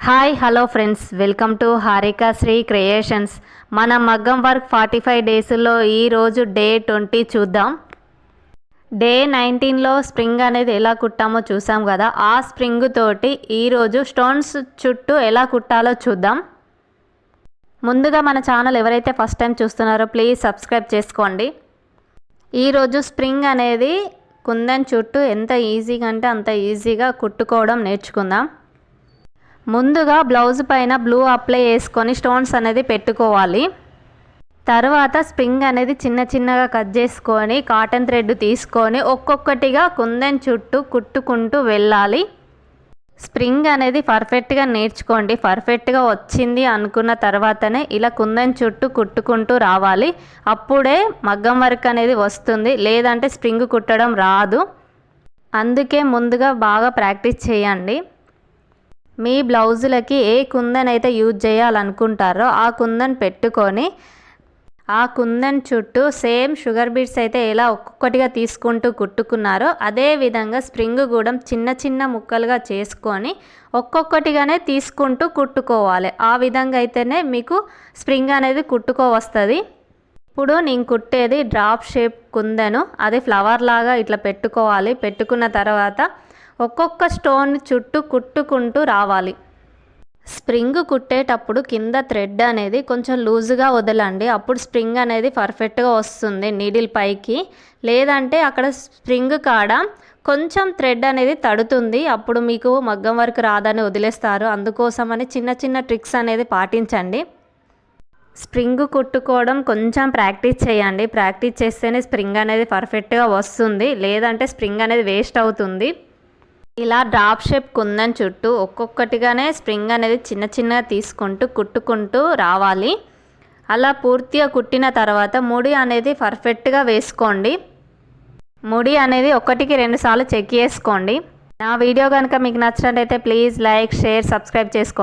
Hi hello friends, welcome to Harika Sri creations. మన మగ్గం work 45 డేస్లో ఈరోజు డే 20 చూద్దాం. డే 19లో స్ప్రింగ్ అనేది ఎలా కుట్టామో చూసాం కదా. ఆ స్ప్రింగ్ తోటి ఈరోజు స్టోన్స్ చుట్టూ ఎలా కుట్టాలో చూద్దాం. ముందుగా మన ఛానల్ ఎవరైతే ఫస్ట్ టైం చూస్తున్నారో ప్లీజ్ సబ్స్క్రైబ్ చేసుకోండి. ఈరోజు స్ప్రింగ్ అనేది కుందన్ చుట్టూ ఎంత ఈజీగా అంటే అంత ఈజీగా కుట్టుకోవడం నేర్చుకుందాం. ముందుగా బ్లౌజ్ పైన బ్లూ అప్లై చేసుకొని స్టోన్స్ అనేది పెట్టుకోవాలి. తర్వాత స్ప్రింగ్ అనేది చిన్న చిన్నగా కట్ చేసుకొని కాటన్ థ్రెడ్ తీసుకొని ఒక్కొక్కటిగా కుందన్ చుట్టూ కుట్టుకుంటూ వెళ్ళాలి. స్ప్రింగ్ అనేది పర్ఫెక్ట్గా నేర్చుకోండి. పర్ఫెక్ట్గా వచ్చింది అనుకున్న తర్వాతనే ఇలా కుందన్ చుట్టూ కుట్టుకుంటూ రావాలి. అప్పుడే మగ్గం వర్క్ అనేది వస్తుంది, లేదంటే స్ప్రింగ్ కుట్టడం రాదు. అందుకే ముందుగా బాగా ప్రాక్టీస్ చేయండి. మీ బ్లౌజులకి ఏ కుందన్ అయితే యూజ్ చేయాలనుకుంటారో ఆ కుందన్ పెట్టుకొని ఆ కుందన్ చుట్టూ సేమ్ షుగర్ బీడ్స్ అయితే ఎలా ఒక్కొక్కటిగా తీసుకుంటూ కుట్టుకున్నారో అదే విధంగా స్ప్రింగ్ కూడా చిన్న చిన్న ముక్కలుగా చేసుకొని ఒక్కొక్కటిగానే తీసుకుంటూ కుట్టుకోవాలి. ఆ విధంగా అయితేనే మీకు స్ప్రింగ్ అనేది కుట్టుకోవస్తుంది. ఇప్పుడు నేను కుట్టేది డ్రాప్ షేప్ కుందను, అది ఫ్లవర్ లాగా ఇట్లా పెట్టుకోవాలి. పెట్టుకున్న తర్వాత ఒక్కొక్క స్టోన్ చుట్టూ కుట్టుకుంటూ రావాలి. స్ప్రింగ్ కుట్టేటప్పుడు కింద థ్రెడ్ అనేది కొంచెం లూజుగా వదలండి. అప్పుడు స్ప్రింగ్ అనేది పర్ఫెక్ట్గా వస్తుంది నీడిల్ పైకి. లేదంటే అక్కడ స్ప్రింగ్ కాడ కొంచెం థ్రెడ్ అనేది తడుతుంది, అప్పుడు మీకు మగ్గం వర్క్ రాదని వదిలేస్తారు. అందుకోసమని చిన్న చిన్న ట్రిక్స్ అనేది పాటించండి. స్ప్రింగ్ కుట్టుకోవడం కొంచెం ప్రాక్టీస్ చేయండి. ప్రాక్టీస్ చేస్తేనే స్ప్రింగ్ అనేది పర్ఫెక్ట్గా వస్తుంది, లేదంటే స్ప్రింగ్ అనేది వేస్ట్ అవుతుంది. ఇలా డ్రాప్ షేప్ కుందన్ చుట్టూ ఒక్కొక్కటిగానే స్ప్రింగ్ అనేది చిన్న చిన్నగా తీసుకుంటూ కుట్టుకుంటూ రావాలి. అలా పూర్తిగా కుట్టిన తర్వాత ముడి అనేది పర్ఫెక్ట్గా వేసుకోండి. ముడి అనేది 1-2 సార్లు చెక్ చేసుకోండి. నా వీడియో కనుక మీకు నచ్చినట్టయితే ప్లీజ్ లైక్, షేర్, సబ్స్క్రైబ్ చేసుకోండి.